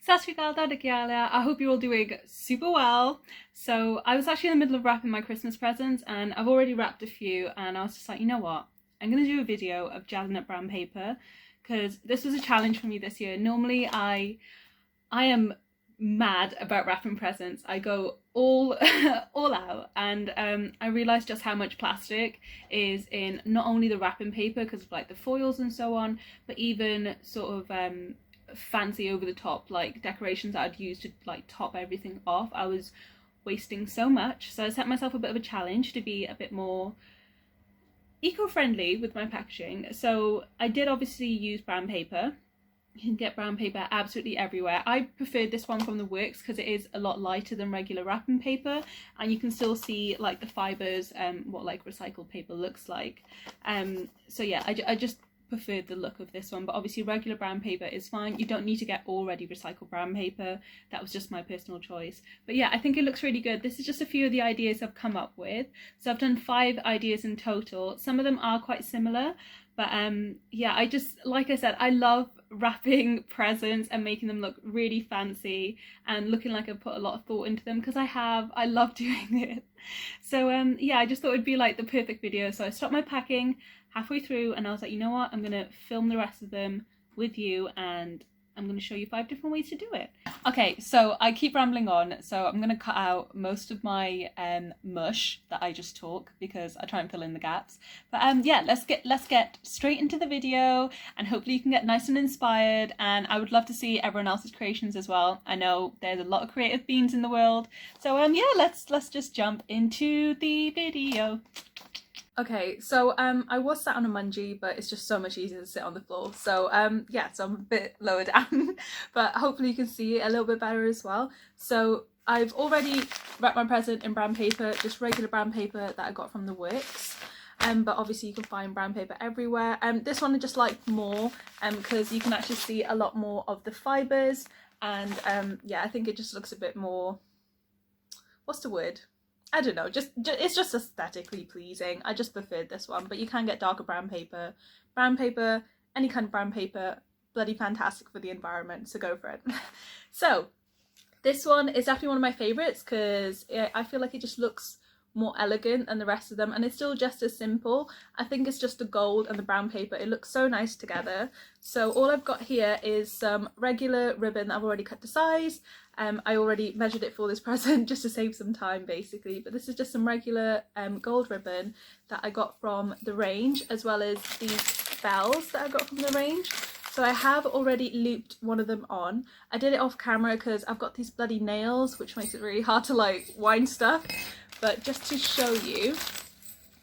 Sat Shri Akal, Dada Kyala. I hope you're all doing super well. So I was actually in the middle of wrapping my Christmas presents and I've already wrapped a few, and I was just like, you know what? I'm going to do a video of gelling up brown paper because this was a challenge for me this year. Normally I am mad about wrapping presents. I go all all out, and I realised just how much plastic is in not only the wrapping paper because of like the foils and so on, but even sort of fancy over the top like decorations that I'd use to like top everything off. I was wasting so much, so I set myself a bit of a challenge to be a bit more eco-friendly with my packaging. So I did obviously use brown paper. You can get brown paper absolutely everywhere. I preferred this one from the works because it is a lot lighter than regular wrapping paper, and you can still see like the fibres, what like recycled paper looks like. So yeah, I just preferred the look of this one, but obviously regular brown paper is fine. You don't need to get already recycled brown paper. That was just my personal choice. But yeah, I think it looks really good. This is just a few of the ideas I've come up with. So I've done 5 ideas in total. Some of them are quite similar, but yeah, I just, like I said, I love wrapping presents and making them look really fancy and looking like I've put a lot of thought into them, because I love doing it. So yeah, I just thought it'd be like the perfect video. So I stopped my packing halfway through and I was like, you know what, I'm gonna film the rest of them with you and I'm going to show you 5 different ways to do it. Okay, so I keep rambling on, so I'm going to cut out most of my mush that I just talk, because I try and fill in the gaps. But yeah, let's get straight into the video, and hopefully you can get nice and inspired, and I would love to see everyone else's creations as well. I know there's a lot of creative beings in the world, so yeah, let's just jump into the video. Okay, so I was sat on a mungie, but it's just so much easier to sit on the floor. So yeah, so I'm a bit lower down, but hopefully you can see it a little bit better as well. So I've already wrapped my present in brown paper, just regular brown paper that I got from the works. But obviously you can find brown paper everywhere. This one I just like more because you can actually see a lot more of the fibres, and yeah, I think it just looks a bit more, what's the word? I don't know, just it's just aesthetically pleasing. I just preferred this one, but you can get darker brown paper, any kind of brown paper, bloody fantastic for the environment, so go for it. So this one is definitely one of my favourites because I feel like it just looks more elegant than the rest of them, and it's still just as simple. I think it's just the gold and the brown paper, it looks so nice together. So all I've got here is some regular ribbon that I've already cut to size. I already measured it for this present just to save some time basically, but this is just some regular gold ribbon that I got from the range, as well as these bells that I got from the range. So I have already looped one of them on. I did it off camera because I've got these bloody nails, which makes it really hard to like wind stuff. But just to show you,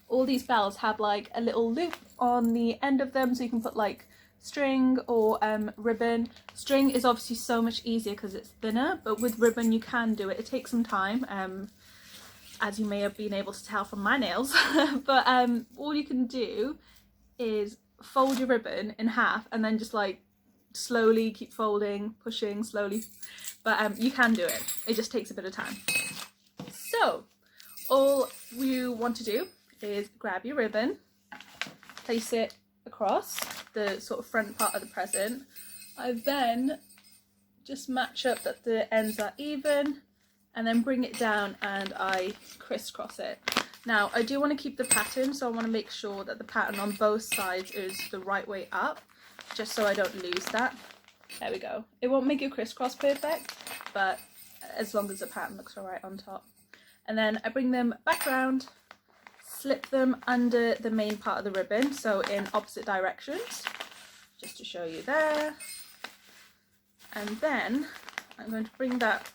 all these bells have like a little loop on the end of them, so you can put like string or ribbon. String is obviously so much easier because it's thinner, but with ribbon you can do it. It takes some time, as you may have been able to tell from my nails. But all you can do is fold your ribbon in half and then just like slowly keep folding, pushing slowly, but you can do it. It just takes a bit of time. So all you want to do is grab your ribbon, place it across the sort of front part of the present. I then just match up that the ends are even, and then bring it down and I crisscross it. Now I do want to keep the pattern, so I want to make sure that the pattern on both sides is the right way up, just so I don't lose that. There we go. It won't make your crisscross perfect, but as long as the pattern looks alright on top. And then I bring them back around, slip them under the main part of the ribbon, so in opposite directions, just to show you there. And then I'm going to bring that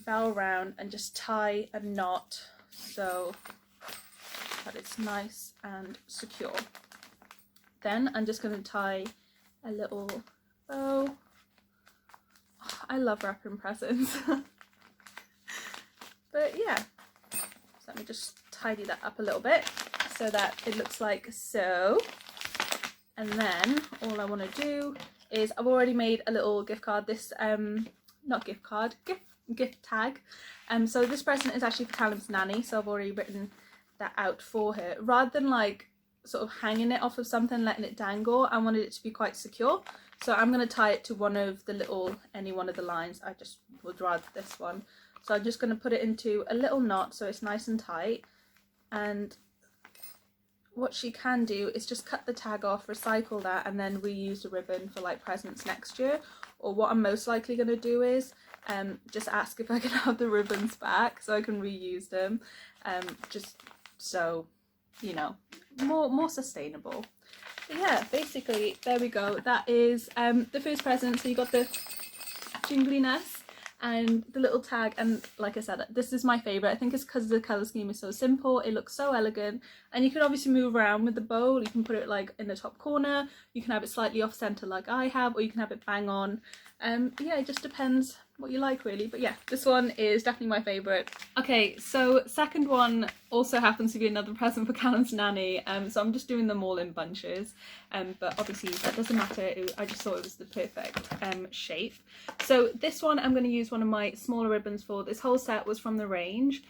bell round and just tie a knot so that it's nice and secure. Then I'm just going to tie a little bow. Oh, I love wrapping presents. But yeah, so let me just tidy that up a little bit so that it looks like so. And then all I want to do is, I've already made a little gift card, this not gift card, gift tag. So this present is actually for Callum's nanny, so I've already written that out for her. Rather than like sort of hanging it off of something, letting it dangle, I wanted it to be quite secure. So I'm going to tie it to any one of the lines. I just would rather this one. So I'm just going to put it into a little knot so it's nice and tight. And what she can do is just cut the tag off, recycle that, and then reuse the ribbon for like presents next year. Or what I'm most likely going to do is just ask if I can have the ribbons back so I can reuse them, just so, you know, more sustainable. But yeah, basically there we go. That is the first present. So you got the jingliness and the little tag, and like I said, this is my favourite. I think it's because the colour scheme is so simple, it looks so elegant, and you can obviously move around with the bowl. You can put it like in the top corner, you can have it slightly off centre like I have, or you can have it bang on. Yeah, it just depends what you like really, but yeah, this one is definitely my favourite. Okay, so second one also happens to be another present for Callum's nanny, so I'm just doing them all in bunches, but obviously that doesn't matter. I just thought it was the perfect shape. So this one I'm going to use one of my smaller ribbons for. This whole set was from the range.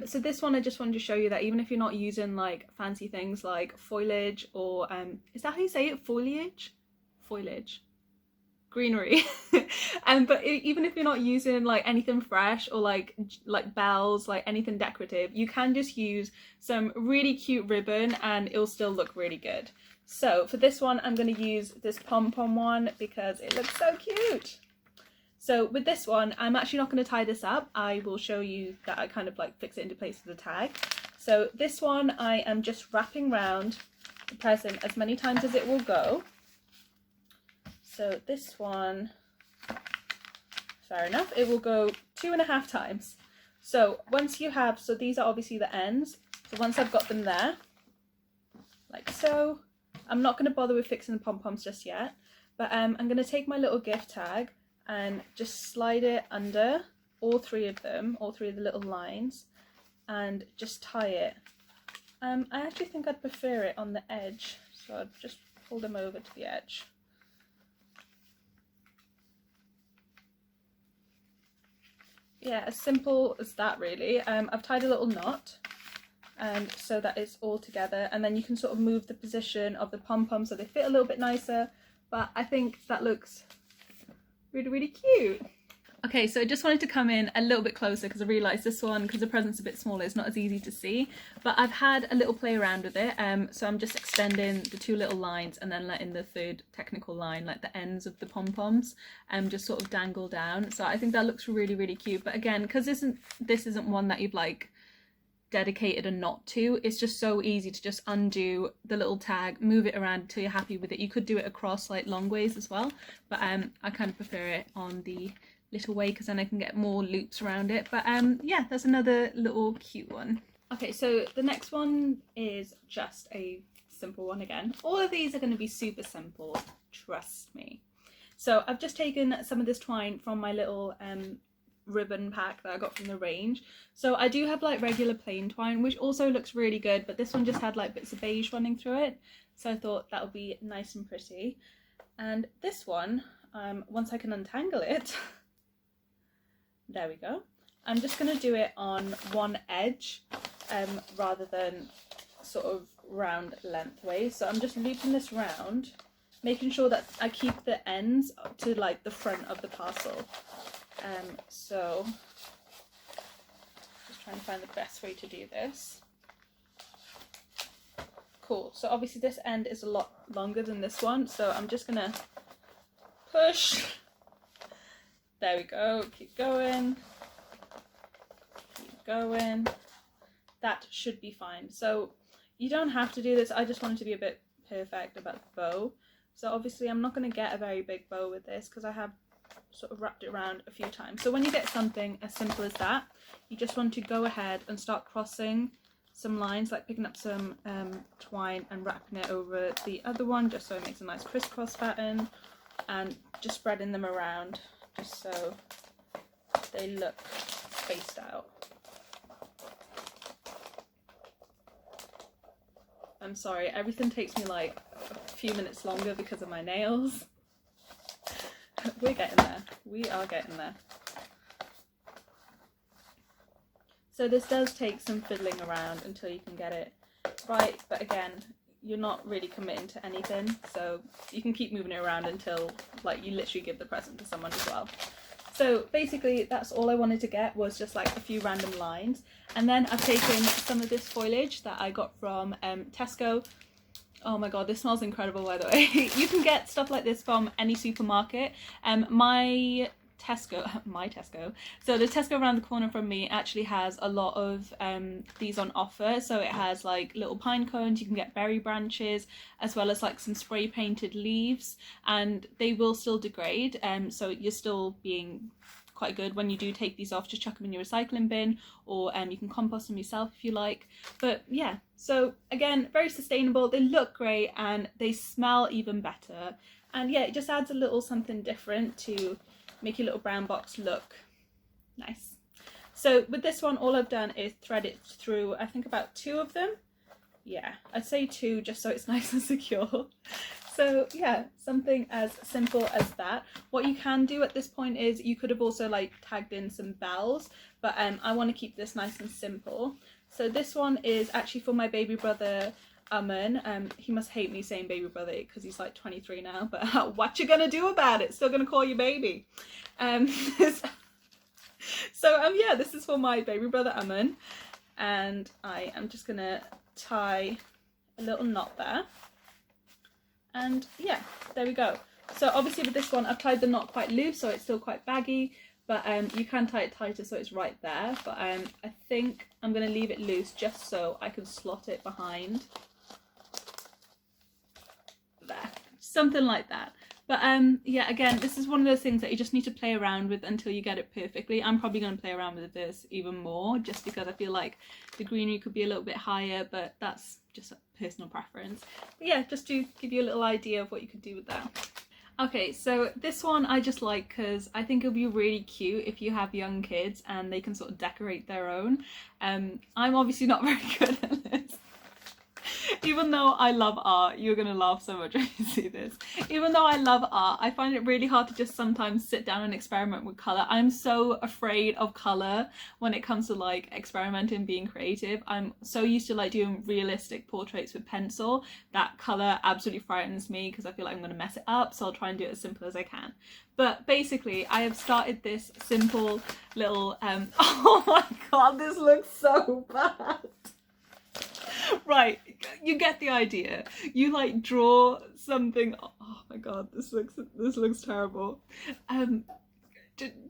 So this one I just wanted to show you that even if you're not using like fancy things like foliage or is that how you say it, foliage? Foliage. Greenery. But even if you're not using like anything fresh or like bells, like anything decorative, you can just use some really cute ribbon and it'll still look really good. So for this one I'm going to use this pom-pom one because it looks so cute. So with this one I'm actually not going to tie this up. I will show you that I kind of like fix it into place with the tag. So this one I am just wrapping around the present as many times as it will go. So this one, fair enough, it will go 2.5 times. So once you have, so these are obviously the ends. So once I've got them there, like so, I'm not going to bother with fixing the pom-poms just yet, but I'm going to take my little gift tag and just slide it under all three of the little lines, and just tie it. I actually think I'd prefer it on the edge, so I'd just pull them over to the edge. Yeah, as simple as that really. I've tied a little knot so that it's all together, and then you can sort of move the position of the pom-pom so they fit a little bit nicer, but I think that looks really, really cute. Okay, so I just wanted to come in a little bit closer because I realised this one, because the present's a bit smaller, it's not as easy to see, but I've had a little play around with it. So I'm just extending the two little lines and then letting the third technical line, like the ends of the pom-poms, just sort of dangle down. So I think that looks really, really cute. But again, because this isn't one that you've like dedicated a knot to, it's just so easy to just undo the little tag, move it around until you're happy with it. You could do it across like long ways as well, but I kind of prefer it on the little way because then I can get more loops around it. But yeah, that's another little cute one. Okay, so the next one is just a simple one again. All of these are going to be super simple, trust me. So I've just taken some of this twine from my little ribbon pack that I got from the range. So I do have like regular plain twine, which also looks really good, but this one just had like bits of beige running through it, so I thought that would be nice and pretty. And this one, once I can untangle it, there we go. I'm just going to do it on one edge rather than sort of round lengthways. So I'm just looping this round, making sure that I keep the ends up to like the front of the parcel. So just trying to find the best way to do this. Cool. So obviously this end is a lot longer than this one, so I'm just going to push. There we go, keep going, keep going. That should be fine. So you don't have to do this, I just wanted to be a bit perfect about the bow. So obviously I'm not going to get a very big bow with this because I have sort of wrapped it around a few times. So when you get something as simple as that, you just want to go ahead and start crossing some lines, like picking up some twine and wrapping it over the other one just so it makes a nice crisscross pattern, and just spreading them around just so they look spaced out. I'm sorry, everything takes me like a few minutes longer because of my nails. We're getting there. We are getting there. So this does take some fiddling around until you can get it right, but again, you're not really committing to anything, so you can keep moving it around until like you literally give the present to someone as well. So basically that's all I wanted to get, was just like a few random lines. And then I've taken some of this foliage that I got from Tesco. Oh my god, this smells incredible, by the way. You can get stuff like this from any supermarket. My Tesco. So the Tesco around the corner from me actually has a lot of these on offer. So it has like little pine cones, you can get berry branches, as well as like some spray painted leaves, and they will still degrade. So you're still being quite good when you do take these off. Just chuck them in your recycling bin, or you can compost them yourself if you like. But yeah, so again, very sustainable, they look great and they smell even better, and yeah, it just adds a little something different to make your little brown box look nice. So with this one, all I've done is thread it through, I think about 2 of them. Yeah, I'd say 2 just so it's nice and secure. So yeah, something as simple as that. What you can do at this point is you could have also like tagged in some bells, but I want to keep this nice and simple. So this one is actually for my baby brother Aman. He must hate me saying baby brother because he's like 23 now, but what you gonna do about it? Still gonna call you baby. So yeah, this is for my baby brother Aman, and I am just gonna tie a little knot there, and yeah, there we go. So obviously with this one I've tied the knot quite loose, so it's still quite baggy, but you can tie it tighter so it's right there, but I think I'm gonna leave it loose just so I can slot it behind there, something like that. But yeah, again, this is one of those things that you just need to play around with until you get it perfectly. I'm probably going to play around with this even more, just because I feel like the greenery could be a little bit higher, but that's just a personal preference. But yeah, just to give you a little idea of what you could do with that. Okay, so this one I just like because I think it'll be really cute if you have young kids and they can sort of decorate their own. I'm obviously not very good at this. Even though I love art, you're gonna laugh so much when you see this. Even though I love art, I find it really hard to just sometimes sit down and experiment with colour. I'm so afraid of colour when it comes to like experimenting, being creative. I'm so used to like doing realistic portraits with pencil that colour absolutely frightens me because I feel like I'm gonna mess it up, so I'll try and do it as simple as I can. But basically, I have started this simple little, oh my god, this looks so bad. Right, you get the idea. You like draw something. Oh my god, this looks terrible.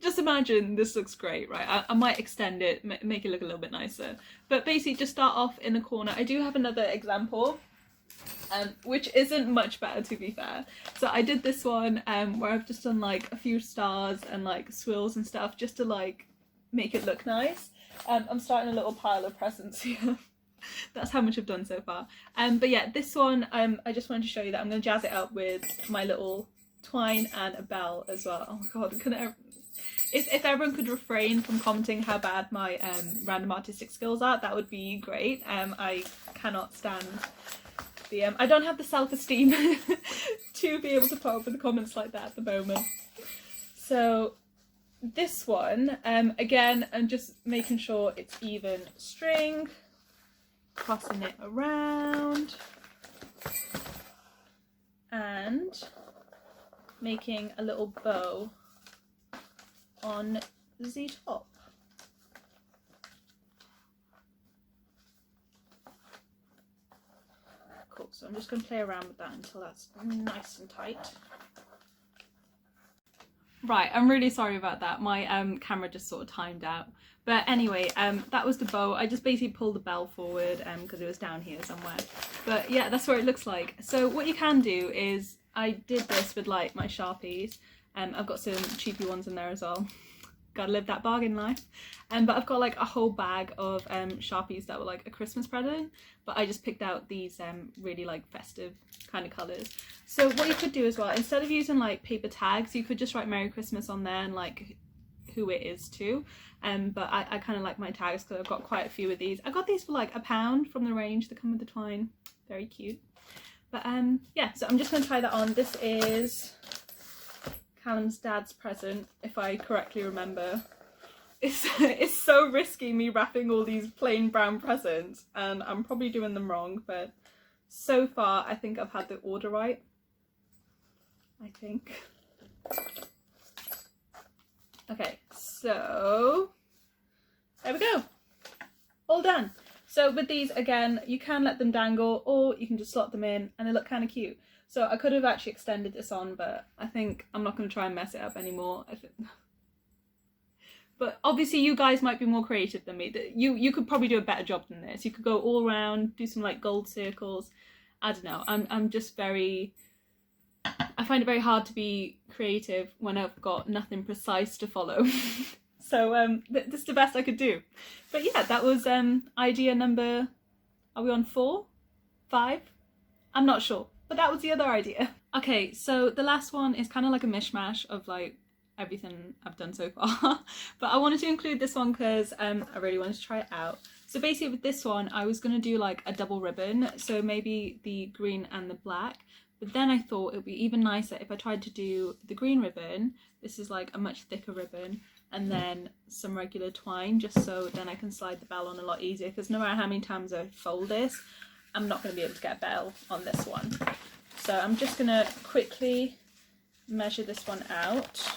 Just imagine this looks great, right? I might extend it, make it look a little bit nicer. But basically, just start off in the corner. I do have another example, which isn't much better, to be fair. So I did this one where I've just done like a few stars and like swirls and stuff just to like make it look nice. I'm starting a little pile of presents here. That's how much I've done so far. But yeah, this one I just wanted to show you that I'm going to jazz it up with my little twine and a bell as well. Oh my god, if everyone could refrain from commenting how bad my random artistic skills are, that would be great. I cannot stand the I don't have the self-esteem to be able to put up with the comments like that at the moment. So this one, again, I'm just making sure it's even string, crossing it around and making a little bow on the top. Cool, so I'm just going to play around with that until that's nice and tight. Right, I'm really sorry about that. My camera just sort of timed out. But anyway, that was the bow. I just basically pulled the bell forward because it was down here somewhere. But yeah, that's what it looks like. So what you can do is, I did this with like my Sharpies. I've got some cheapy ones in there as well. Gotta live that bargain life. But I've got like a whole bag of Sharpies that were like a Christmas present. But I just picked out these really like festive kind of colours. So what you could do as well, instead of using like paper tags, you could just write Merry Christmas on there and like who it is to. But I kind of like my tags because I've got quite a few of these. I got these for like £1 from the range that come with the twine. Very cute. But yeah, so I'm just going to try that on. This is Callum's dad's present, if I correctly remember. It's so risky me wrapping all these plain brown presents, and I'm probably doing them wrong, but so far I think I've had the order right. I think. Okay, so there we go. All done. So with these, again, you can let them dangle or you can just slot them in and they look kind of cute. So I could have actually extended this on, but I think I'm not going to try and mess it up anymore. But obviously you guys might be more creative than me. You could probably do a better job than this. You could go all around, do some like gold circles. I don't know. I'm just very... I find it very hard to be creative when I've got nothing precise to follow. So this is the best I could do. But yeah, that was idea number, are we on 4? 5? I'm not sure, but that was the other idea. Okay, so the last one is kind of like a mishmash of like everything I've done so far. But I wanted to include this one because I really wanted to try it out. So basically with this one, I was going to do like a double ribbon, so maybe the green and the black. But then I thought it would be even nicer if I tried to do the green ribbon. This is like a much thicker ribbon. And then some regular twine, just so then I can slide the bell on a lot easier, because no matter how many times I fold this, I'm not going to be able to get a bell on this one. So I'm just going to quickly measure this one out.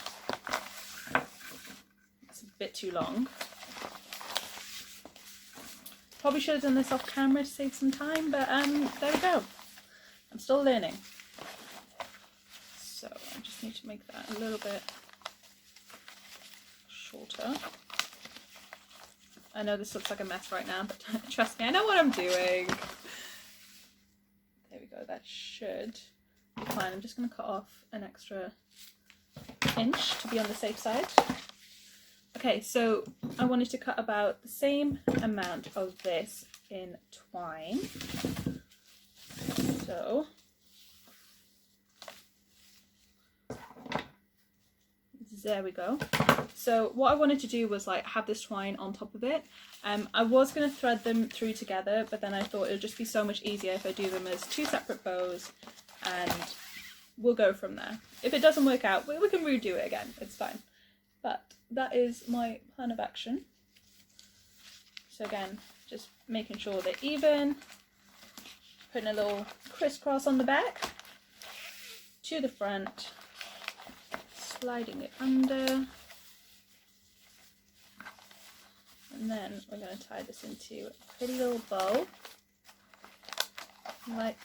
It's a bit too long. Probably should have done this off camera to save some time, but there we go. I'm still learning. So I just need to make that a little bit shorter. I know this looks like a mess right now, but trust me, I know what I'm doing. There we go, that should be fine. I'm just going to cut off an extra inch to be on the safe side. Okay, so I wanted to cut about the same amount of this in twine. So there we go. So what I wanted to do was like have this twine on top of it. I was going to thread them through together, but then I thought it would just be so much easier if I do them as 2 separate bows, and we'll go from there. If it doesn't work out, we can redo it again, it's fine. But that is my plan of action. So again, just making sure they're even, putting a little crisscross on the back to the front, sliding it under, and then we're going to tie this into a pretty little bow, like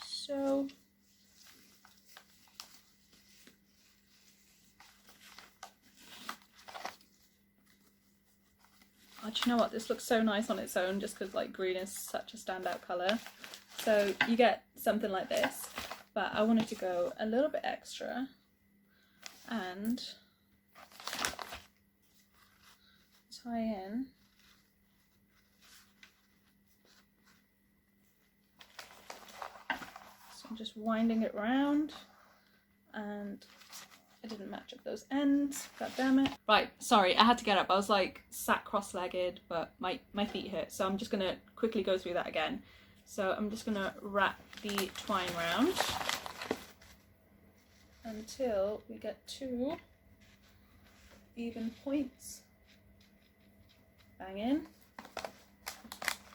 so. Oh, do you know what? This looks so nice on its own just because like green is such a standout colour. So you get something like this, but I wanted to go a little bit extra and tie in so I'm just winding it around, and I didn't match up those ends, god damn it. Right, sorry, I had to get up. I was like sat cross-legged, but my feet hurt, so I'm just gonna quickly go through that again. So I'm just gonna wrap the twine round until we get 2 even points. Bang in.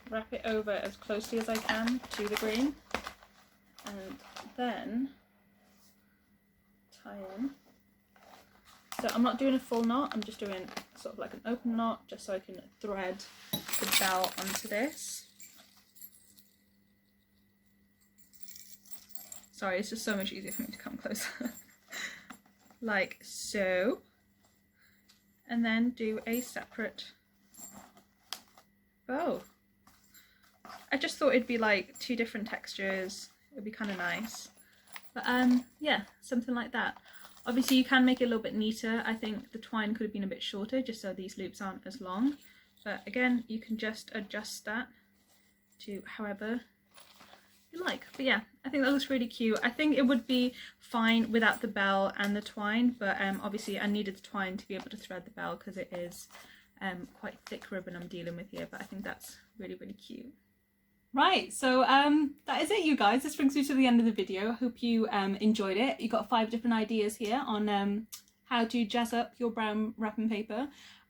Wrap it over as closely as I can to the green, and then tie in. So I'm not doing a full knot, I'm just doing sort of like an open knot, just so I can thread the bell onto this. Sorry, it's just so much easier for me to come closer. Like so. And then do a separate bow. I just thought it'd be like 2 different textures. It'd be kind of nice. But yeah, something like that. Obviously you can make it a little bit neater. I think the twine could have been a bit shorter just so these loops aren't as long. But again, you can just adjust that to however you like. But yeah, I think that looks really cute. I think it would be fine without the bell and the twine, but obviously I needed the twine to be able to thread the bell because it is quite thick ribbon I'm dealing with here, but I think that's really, really cute. Right, so that is it, you guys. This brings me to the end of the video. I hope you enjoyed it. You got 5 different ideas here on how to jazz up your brown wrapping paper.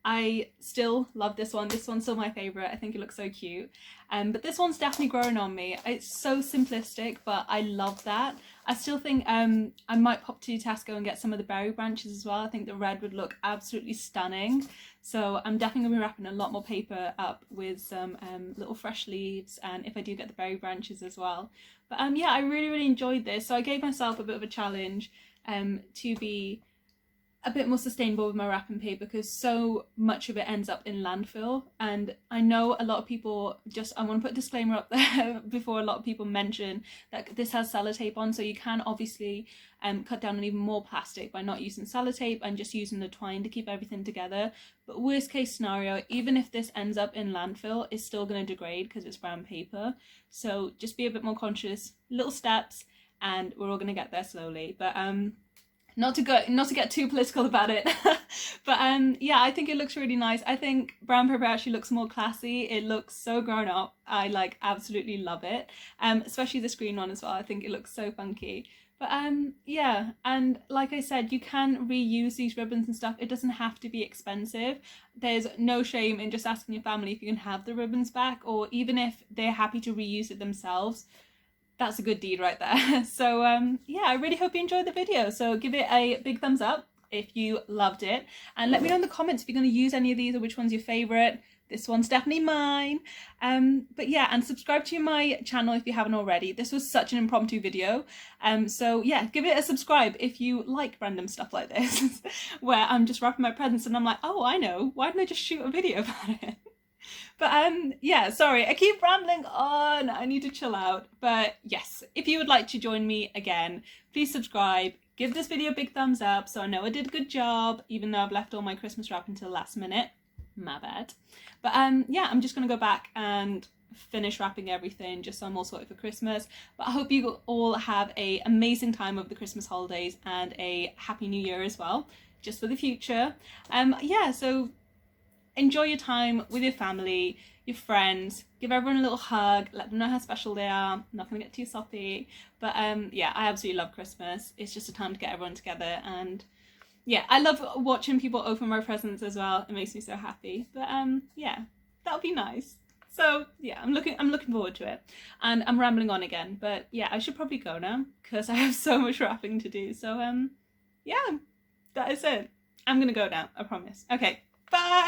I still love this one. This one's still my favourite. I think it looks so cute. But this one's definitely growing on me. It's so simplistic, but I love that. I still think I might pop to Tesco and get some of the berry branches as well. I think the red would look absolutely stunning. So I'm definitely going to be wrapping a lot more paper up with some little fresh leaves, and if I do get the berry branches as well. But yeah, I really enjoyed this. So I gave myself a bit of a challenge to be a bit more sustainable with my wrapping paper, because so much of it ends up in landfill. And I know a lot of people, I want to put a disclaimer up there before a lot of people mention that this has sellotape on, so you can obviously cut down on even more plastic by not using sellotape and just using the twine to keep everything together. But worst case scenario, even if this ends up in landfill, it's still going to degrade because it's brown paper. So just be a bit more conscious, little steps, and we're all going to get there slowly. But not to get too political about it, but yeah, I think it looks really nice. I think brown paper actually looks more classy. It looks so grown up. I like absolutely love it. Especially this green one as well. I think it looks so funky. But yeah, and like I said, you can reuse these ribbons and stuff. It doesn't have to be expensive. There's no shame in just asking your family if you can have the ribbons back, or even if they're happy to reuse it themselves. That's a good deed right there. So yeah, I really hope you enjoyed the video. So give it a big thumbs up if you loved it, and let me know in the comments if you're going to use any of these or which one's your favourite. This one's definitely mine. But yeah, and subscribe to my channel if you haven't already. This was such an impromptu video. So yeah, give it a subscribe if you like random stuff like this, where I'm just wrapping my presents and I'm like, oh, I know, why didn't I just shoot a video about it? But yeah, sorry, I keep rambling on. I need to chill out. But yes, if you would like to join me again, please subscribe. Give this video a big thumbs up so I know I did a good job, even though I've left all my Christmas wrap until last minute. My bad. But yeah, I'm just going to go back and finish wrapping everything just so I'm all sorted for Christmas. But I hope you all have an amazing time over the Christmas holidays and a happy new year as well, just for the future. Yeah, so enjoy your time with your family, your friends, give everyone a little hug, let them know how special they are. I'm not going to get too soppy, but yeah, I absolutely love Christmas. It's just a time to get everyone together, and yeah, I love watching people open my presents as well. It makes me so happy. But yeah, that would be nice. So yeah, I'm looking forward to it, and I'm rambling on again, but yeah, I should probably go now because I have so much wrapping to do. So yeah, that is it. I'm gonna go now, I promise. Okay, bye.